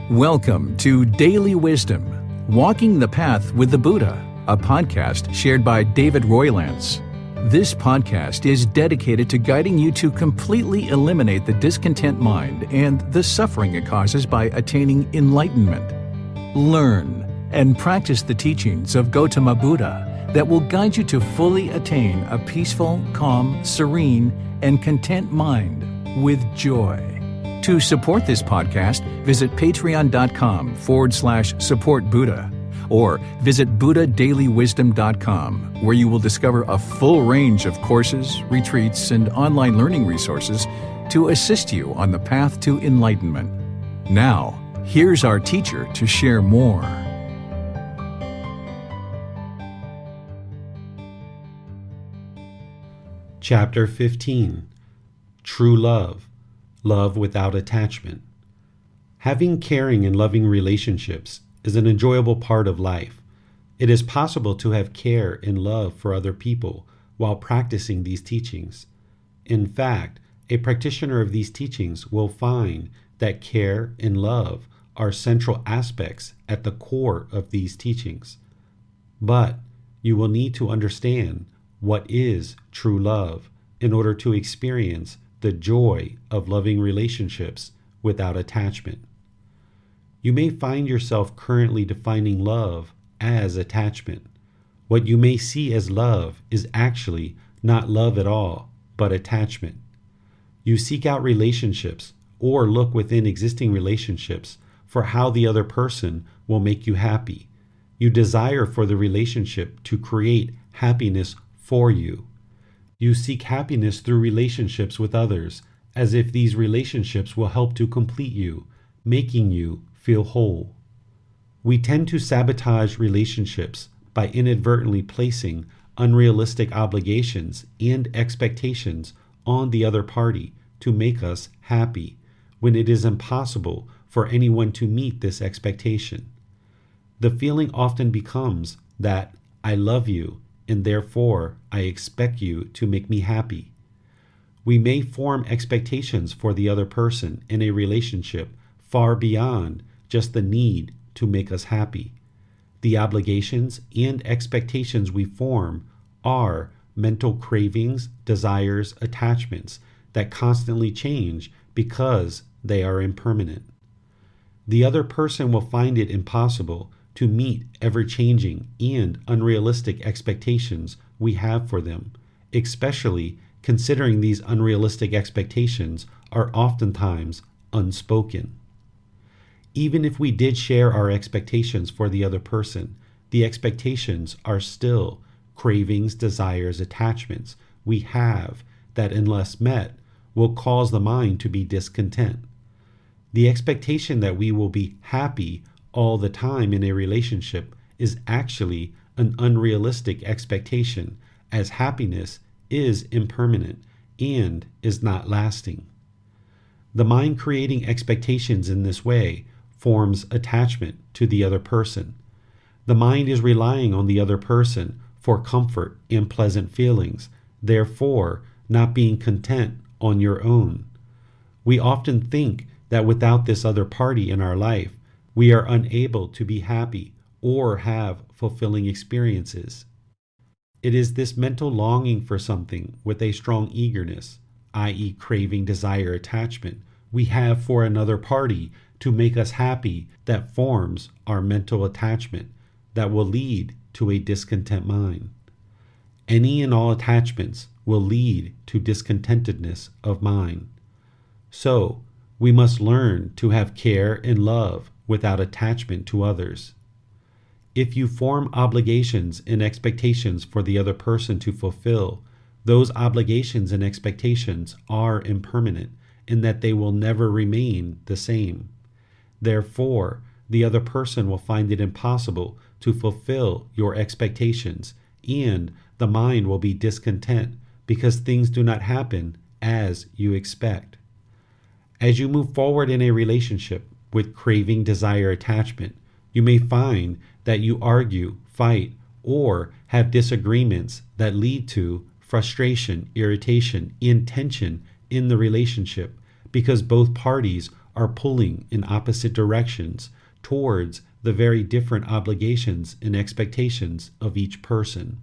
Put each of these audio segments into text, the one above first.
Welcome to Daily Wisdom, Walking the Path with the Buddha, a podcast shared by David Roylance. This podcast is dedicated to guiding you to completely eliminate the discontent mind and the suffering it causes by attaining enlightenment. Learn and practice the teachings of Gotama Buddha that will guide you to fully attain a peaceful, calm, serene, and content mind with joy. To support this podcast, visit patreon.com/support Buddha or visit buddhadailywisdom.com, where you will discover a full range of courses, retreats, and online learning resources to assist you on the path to enlightenment. Now, here's our teacher to share more. Chapter 15. True Love. Love without attachment. Having caring and loving relationships is an enjoyable part of life. It is possible to have care and love for other people while practicing these teachings. In fact, a practitioner of these teachings will find that care and love are central aspects at the core of these teachings. But you will need to understand what is true love in order to experience the joy of loving relationships without attachment. You may find yourself currently defining love as attachment. What you may see as love is actually not love at all, but attachment. You seek out relationships or look within existing relationships for how the other person will make you happy. You desire for the relationship to create happiness for you. You seek happiness through relationships with others, as if these relationships will help to complete you, making you feel whole. We tend to sabotage relationships by inadvertently placing unrealistic obligations and expectations on the other party to make us happy, when it is impossible for anyone to meet this expectation. The feeling often becomes that I love you, and therefore I expect you to make me happy. We may form expectations for the other person in a relationship far beyond just the need to make us happy. The obligations and expectations we form are mental cravings, desires, attachments that constantly change because they are impermanent. The other person will find it impossible to meet ever-changing and unrealistic expectations we have for them, especially considering these unrealistic expectations are oftentimes unspoken. Even if we did share our expectations for the other person, the expectations are still cravings, desires, attachments we have that, unless met, will cause the mind to be discontent. The expectation that we will be happy all the time in a relationship is actually an unrealistic expectation, as happiness is impermanent and is not lasting. The mind creating expectations in this way forms attachment to the other person. The mind is relying on the other person for comfort and pleasant feelings, therefore not being content on your own. We often think that without this other party in our life, we are unable to be happy or have fulfilling experiences. It is this mental longing for something with a strong eagerness, i.e. craving, desire, attachment, we have for another party to make us happy that forms our mental attachment that will lead to a discontent mind. Any and all attachments will lead to discontentedness of mind. So, we must learn to have care and love without attachment to others. If you form obligations and expectations for the other person to fulfill, those obligations and expectations are impermanent in that they will never remain the same. Therefore, the other person will find it impossible to fulfill your expectations, and the mind will be discontent because things do not happen as you expect. As you move forward in a relationship with craving, desire, attachment, you may find that you argue, fight, or have disagreements that lead to frustration, irritation, and tension in the relationship because both parties are pulling in opposite directions towards the very different obligations and expectations of each person.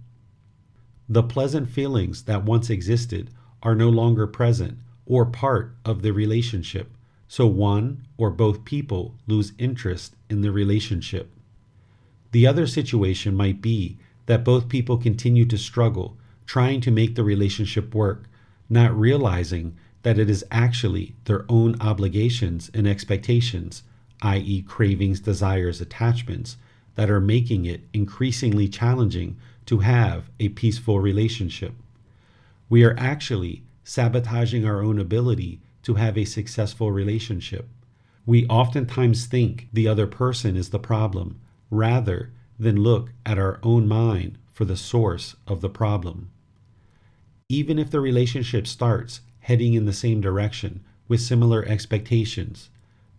The pleasant feelings that once existed are no longer present or part of the relationship, so one or both people lose interest in the relationship. The other situation might be that both people continue to struggle, trying to make the relationship work, not realizing that it is actually their own obligations and expectations, i.e., cravings, desires, attachments, that are making it increasingly challenging to have a peaceful relationship. We are actually sabotaging our own ability to have a successful relationship. We oftentimes think the other person is the problem, rather than look at our own mind for the source of the problem. Even if the relationship starts heading in the same direction with similar expectations,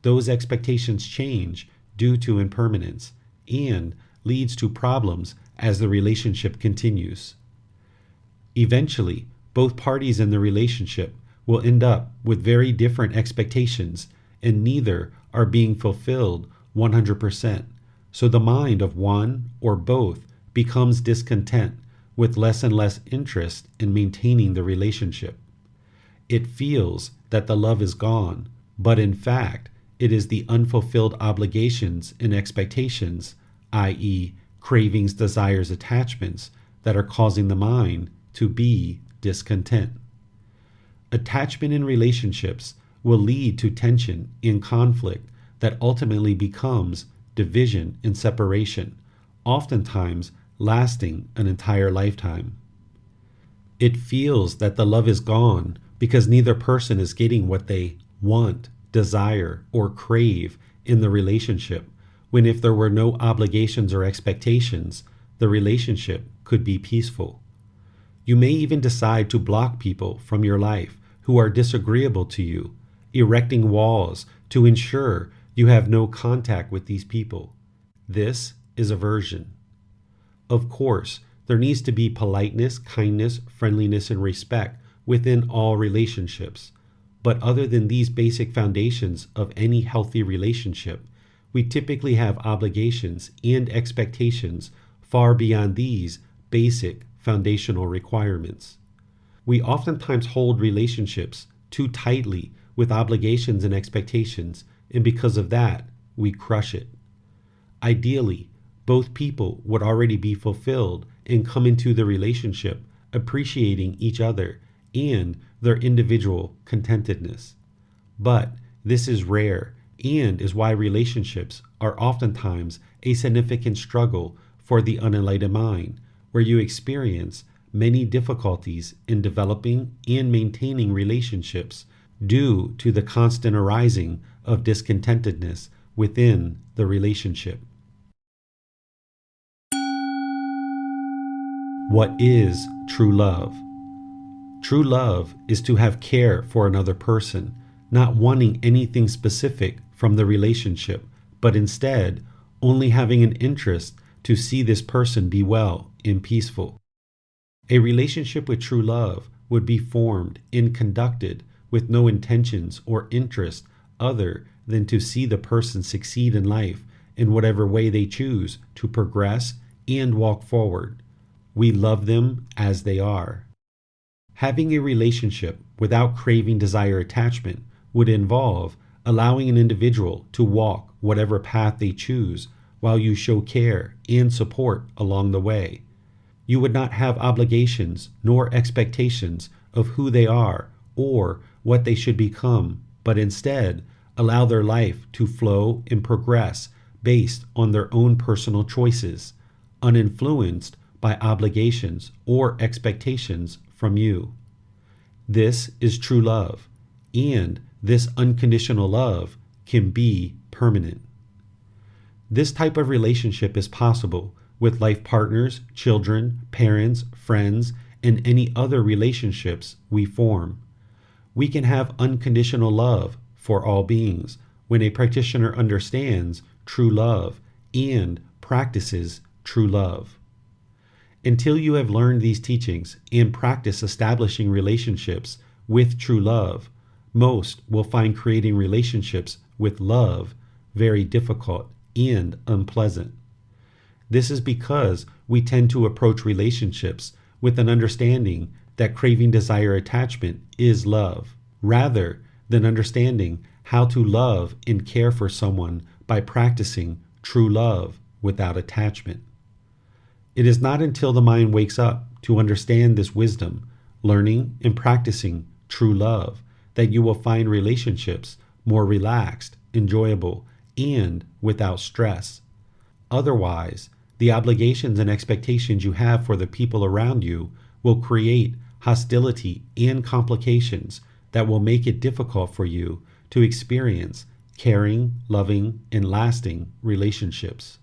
those expectations change due to impermanence and leads to problems as the relationship continues. Eventually, both parties in the relationship will end up with very different expectations, and neither are being fulfilled 100%. So the mind of one or both becomes discontent with less and less interest in maintaining the relationship. It feels that the love is gone, but in fact, it is the unfulfilled obligations and expectations, i.e., cravings, desires, attachments, that are causing the mind to be discontent. Attachment in relationships will lead to tension and conflict that ultimately becomes division and separation, oftentimes lasting an entire lifetime. It feels that the love is gone because neither person is getting what they want, desire, or crave in the relationship, when if there were no obligations or expectations, the relationship could be peaceful. You may even decide to block people from your life who are disagreeable to you, erecting walls to ensure you have no contact with these people. This is aversion. Of course, there needs to be politeness, kindness, friendliness, and respect within all relationships. But other than these basic foundations of any healthy relationship, we typically have obligations and expectations far beyond these basic foundational requirements. We oftentimes hold relationships too tightly with obligations and expectations, and because of that, we crush it. Ideally, both people would already be fulfilled and come into the relationship appreciating each other and their individual contentedness. But this is rare and is why relationships are oftentimes a significant struggle for the unenlightened mind, where you experience many difficulties in developing and maintaining relationships due to the constant arising of discontentedness within the relationship. What is true love? True love is to have care for another person, not wanting anything specific from the relationship, but instead only having an interest to see this person be well and peaceful. A relationship with true love would be formed and conducted with no intentions or interest other than to see the person succeed in life in whatever way they choose to progress and walk forward. We love them as they are. Having a relationship without craving, desire, attachment would involve allowing an individual to walk whatever path they choose while you show care and support along the way. You would not have obligations nor expectations of who they are or what they should become, but instead allow their life to flow and progress based on their own personal choices, uninfluenced by obligations or expectations from you. This is true love, and this unconditional love can be permanent. This type of relationship is possible with life partners, children, parents, friends, and any other relationships we form. We can have unconditional love for all beings when a practitioner understands true love and practices true love. Until you have learned these teachings and practice establishing relationships with true love, most will find creating relationships with love very difficult and unpleasant. This is because we tend to approach relationships with an understanding that craving, desire, attachment is love, rather than understanding how to love and care for someone by practicing true love without attachment. It is not until the mind wakes up to understand this wisdom, learning and practicing true love, that you will find relationships more relaxed, enjoyable, and without stress. Otherwise, the obligations and expectations you have for the people around you will create hostility and complications that will make it difficult for you to experience caring, loving, and lasting relationships.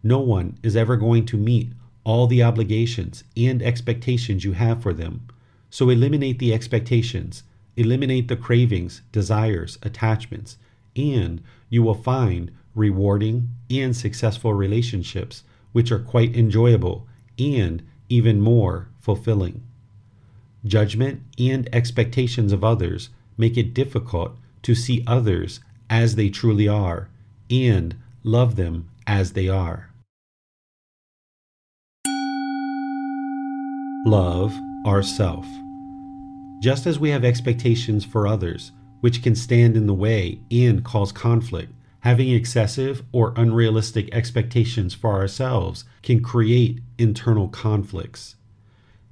No one is ever going to meet all the obligations and expectations you have for them, so eliminate the expectations, eliminate the cravings, desires, attachments, and you will find rewarding and successful relationships which are quite enjoyable and even more fulfilling. Judgment and expectations of others make it difficult to see others as they truly are and love them as they are. Love ourself. Just as we have expectations for others, which can stand in the way and cause conflict, having excessive or unrealistic expectations for ourselves can create internal conflicts.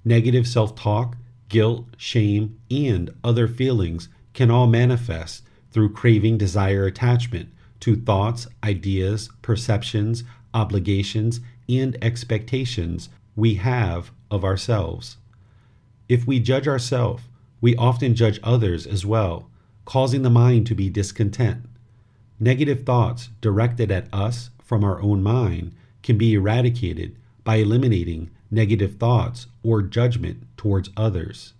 Negative self-talk, guilt, shame, and other feelings can all manifest through craving, desire, attachment to thoughts, ideas, perceptions, obligations, and expectations we have of ourselves. If we judge ourselves, we often judge others as well, causing the mind to be discontent. Negative thoughts directed at us from our own mind can be eradicated by eliminating negative thoughts or judgment towards others.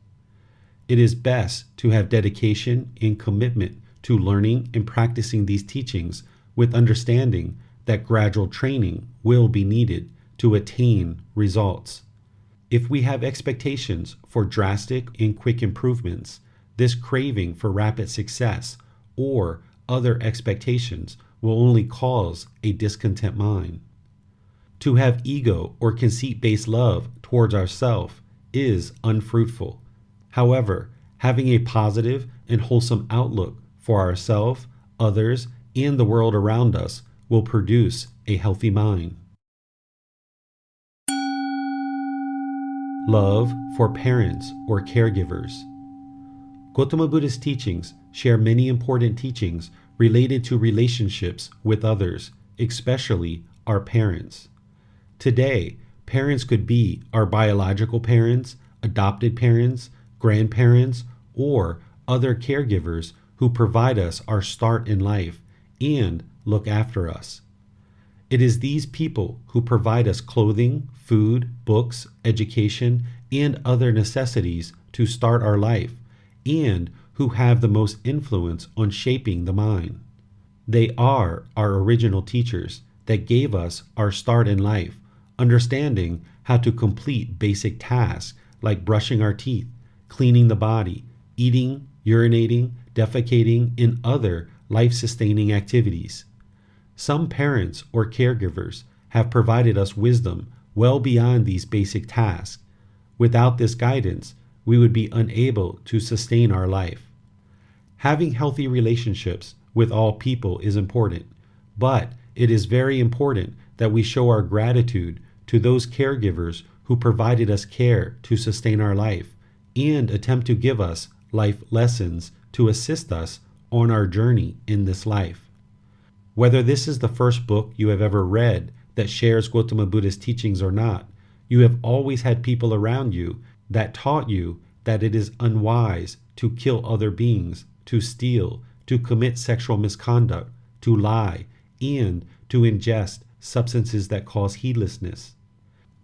It is best to have dedication and commitment to learning and practicing these teachings with understanding that gradual training will be needed to attain results. If we have expectations for drastic and quick improvements, this craving for rapid success or other expectations will only cause a discontent mind. To have ego or conceit-based love towards ourselves is unfruitful. However, having a positive and wholesome outlook for ourselves, others, and the world around us will produce a healthy mind. Love for parents or caregivers. Gotama Buddha's teachings share many important teachings related to relationships with others, especially our parents. Today, parents could be our biological parents, adopted parents, grandparents, or other caregivers who provide us our start in life and look after us. It is these people who provide us clothing, food, books, education, and other necessities to start our life, and who have the most influence on shaping the mind. They are our original teachers that gave us our start in life, understanding how to complete basic tasks like brushing our teeth, cleaning the body, eating, urinating, defecating, and other life-sustaining activities. Some parents or caregivers have provided us wisdom well beyond these basic tasks. Without this guidance, we would be unable to sustain our life. Having healthy relationships with all people is important, but it is very important that we show our gratitude to those caregivers who provided us care to sustain our life and attempt to give us life lessons to assist us on our journey in this life. Whether this is the first book you have ever read that shares Gotama Buddha's teachings or not, you have always had people around you that taught you that it is unwise to kill other beings, to steal, to commit sexual misconduct, to lie, and to ingest substances that cause heedlessness.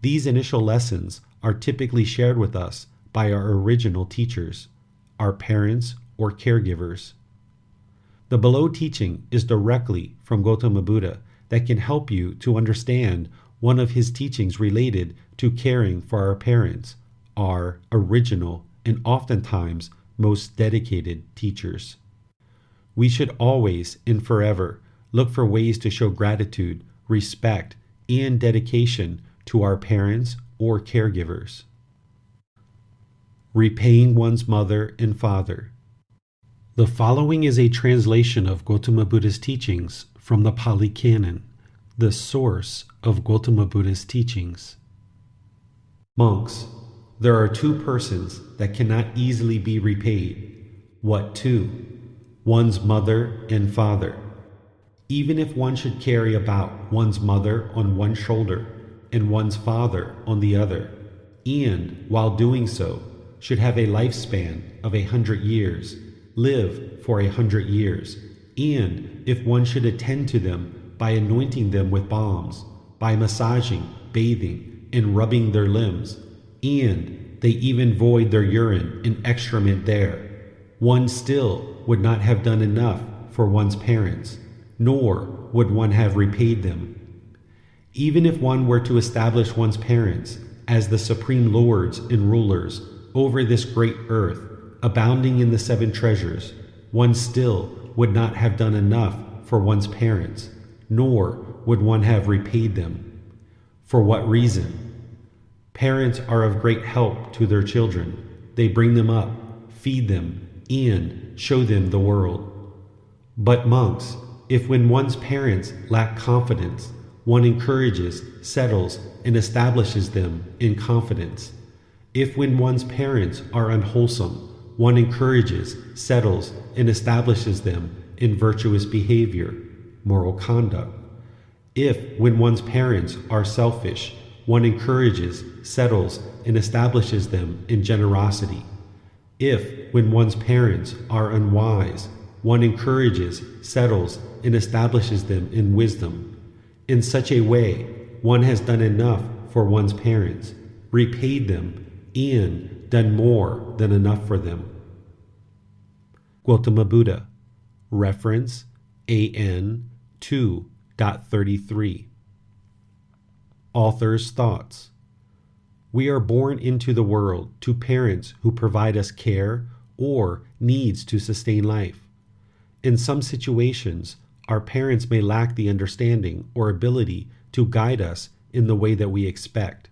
These initial lessons are typically shared with us by our original teachers, our parents or caregivers. The below teaching is directly from Gotama Buddha that can help you to understand one of his teachings related to caring for our parents, our original and oftentimes most dedicated teachers. We should always and forever look for ways to show gratitude, respect, and dedication to our parents or caregivers. Repaying one's mother and father. The following is a translation of Gotama Buddha's teachings from the Pali Canon, the source of Gotama Buddha's teachings. Monks, there are two persons that cannot easily be repaid. What two? One's mother and father. Even if one should carry about one's mother on one shoulder and one's father on the other, and, while doing so, should have a lifespan of 100 years, live for 100 years, and if one should attend to them by anointing them with balms, by massaging, bathing, and rubbing their limbs, and they even void their urine and excrement there, one still would not have done enough for one's parents, nor would one have repaid them. Even if one were to establish one's parents as the supreme lords and rulers over this great earth, abounding in the 7 treasures, one still would not have done enough for one's parents, nor would one have repaid them. For what reason? Parents are of great help to their children. They bring them up, feed them, and show them the world. But monks, if when one's parents lack confidence, one encourages, settles, and establishes them in confidence. If when one's parents are unwholesome, one encourages, settles, and establishes them in virtuous behavior, moral conduct. If when one's parents are selfish, one encourages, settles, and establishes them in generosity. If when one's parents are unwise, one encourages, settles, and establishes them in wisdom. In such a way, one has done enough for one's parents, repaid them, and done more than enough for them. Gotama Buddha. Reference AN 2.33. Author's thoughts. We are born into the world to parents who provide us care or needs to sustain life. In some situations, our parents may lack the understanding or ability to guide us in the way that we expect.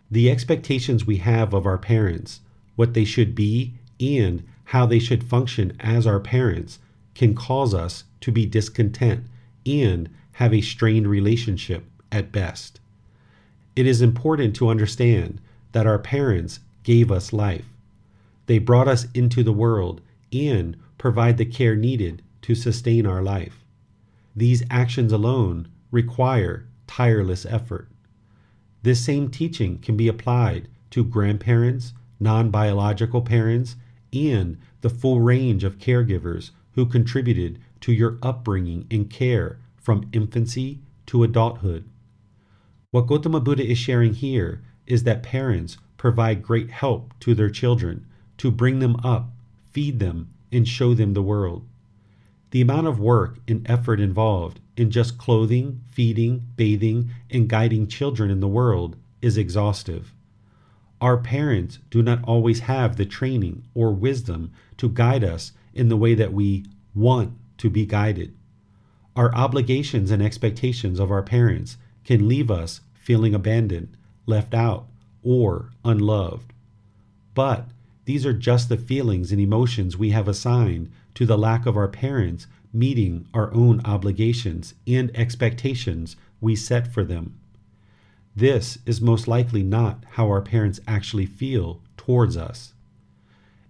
The expectations we have of our parents, what they should be, and how they should function as our parents can cause us to be discontent and have a strained relationship at best. It is important to understand that our parents gave us life. They brought us into the world and provide the care needed to sustain our life. These actions alone require tireless effort. This same teaching can be applied to grandparents, non-biological parents, and the full range of caregivers who contributed to your upbringing and care from infancy to adulthood. What Gotama Buddha is sharing here is that parents provide great help to their children to bring them up, feed them, and show them the world. The amount of work and effort involved in just clothing, feeding, bathing, and guiding children in the world is exhaustive. Our parents do not always have the training or wisdom to guide us in the way that we want to be guided. Our obligations and expectations of our parents can leave us feeling abandoned, left out, or unloved. But these are just the feelings and emotions we have assigned to the lack of our parents meeting our own obligations and expectations we set for them. This is most likely not how our parents actually feel towards us.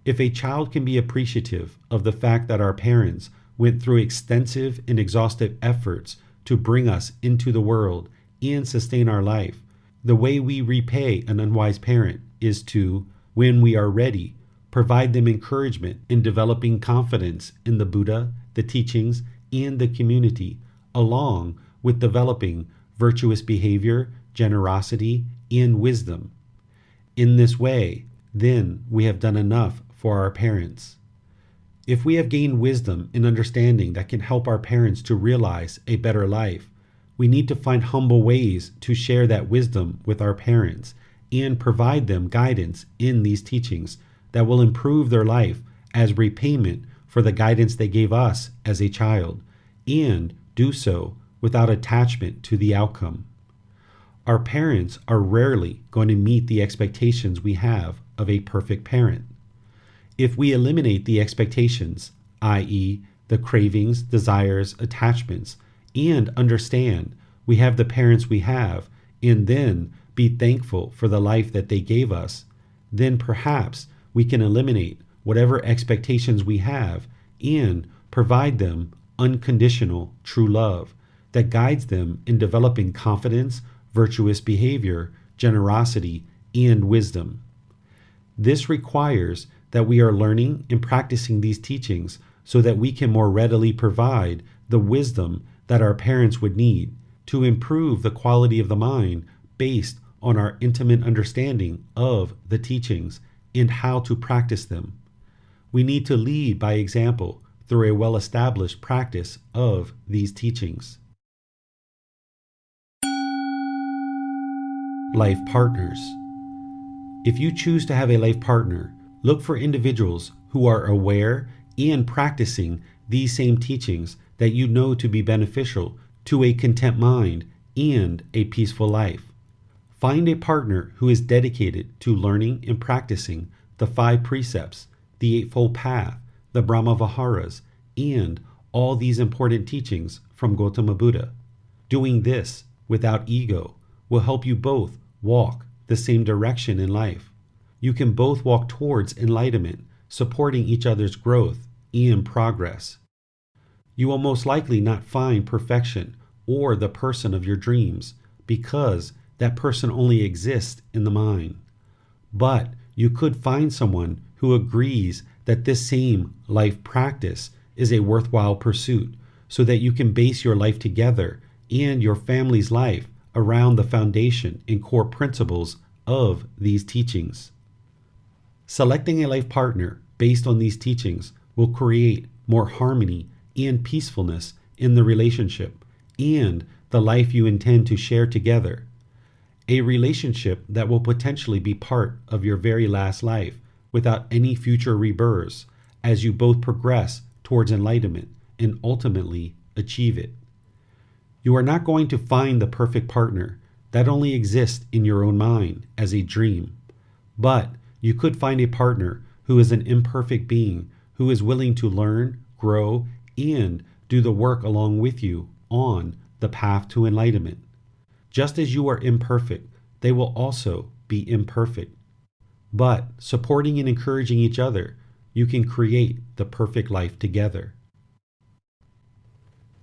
If a child can be appreciative of the fact that our parents went through extensive and exhaustive efforts to bring us into the world and sustain our life, the way we repay an unwise parent is to, when we are ready, provide them encouragement in developing confidence in the Buddha, the teachings, and the community, along with developing virtuous behavior, generosity, and wisdom. In this way, then we have done enough for our parents. If we have gained wisdom and understanding that can help our parents to realize a better life, we need to find humble ways to share that wisdom with our parents and provide them guidance in these teachings that will improve their life as repayment for the guidance they gave us as a child, and do so without attachment to the outcome. Our parents are rarely going to meet the expectations we have of a perfect parent. If we eliminate the expectations, i.e., the cravings, desires, attachments, and understand we have the parents we have, and then be thankful for the life that they gave us, then perhaps we can eliminate whatever expectations we have and provide them unconditional true love that guides them in developing confidence, virtuous behavior, generosity, and wisdom. This requires that we are learning and practicing these teachings so that we can more readily provide the wisdom that our parents would need to improve the quality of the mind based on our intimate understanding of the teachings and how to practice them. We need to lead by example through a well-established practice of these teachings. Life partners. If you choose to have a life partner, look for individuals who are aware and practicing these same teachings that you know to be beneficial to a content mind and a peaceful life. Find a partner who is dedicated to learning and practicing the 5 precepts, the Eightfold Path, the Brahmaviharas, and all these important teachings from Gotama Buddha. Doing this without ego will help you both walk the same direction in life. You can both walk towards enlightenment, supporting each other's growth and progress. You will most likely not find perfection or the person of your dreams because that person only exists in the mind. But you could find someone who agrees that this same life practice is a worthwhile pursuit so that you can base your life together and your family's life around the foundation and core principles of these teachings. Selecting a life partner based on these teachings will create more harmony and peacefulness in the relationship and the life you intend to share together. A relationship that will potentially be part of your very last life without any future rebirths as you both progress towards enlightenment and ultimately achieve it. You are not going to find the perfect partner that only exists in your own mind as a dream, but you could find a partner who is an imperfect being who is willing to learn, grow, and do the work along with you on the path to enlightenment. Just as you are imperfect, they will also be imperfect. But supporting and encouraging each other, you can create the perfect life together.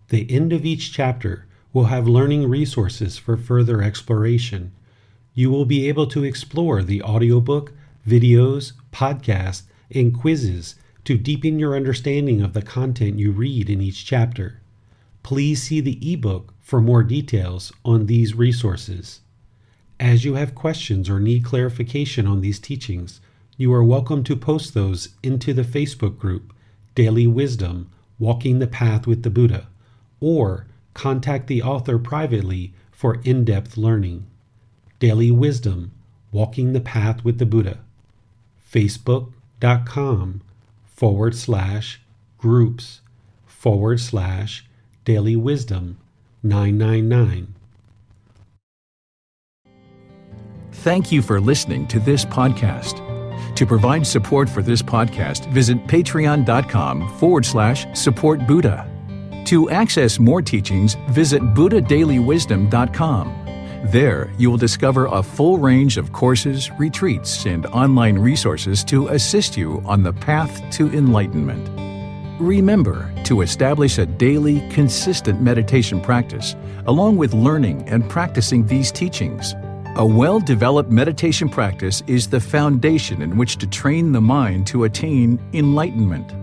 The end of each chapter will have learning resources for further exploration. You will be able to explore the audiobook, videos, podcasts, and quizzes to deepen your understanding of the content you read in each chapter. Please see the ebook for more details on these resources. As you have questions or need clarification on these teachings, you are welcome to post those into the Facebook group, Daily Wisdom, Walking the Path with the Buddha, or contact the author privately for in-depth learning. Daily Wisdom, Walking the Path with the Buddha. Facebook.com/groups/Daily Wisdom 999. Thank you for listening to this podcast. To provide support for this podcast, visit patreon.com/support Buddha. To access more teachings, visit buddhadailywisdom.com. There, you will discover a full range of courses, retreats, and online resources to assist you on the path to enlightenment. Remember to establish a daily, consistent meditation practice, along with learning and practicing these teachings. A well-developed meditation practice is the foundation in which to train the mind to attain enlightenment.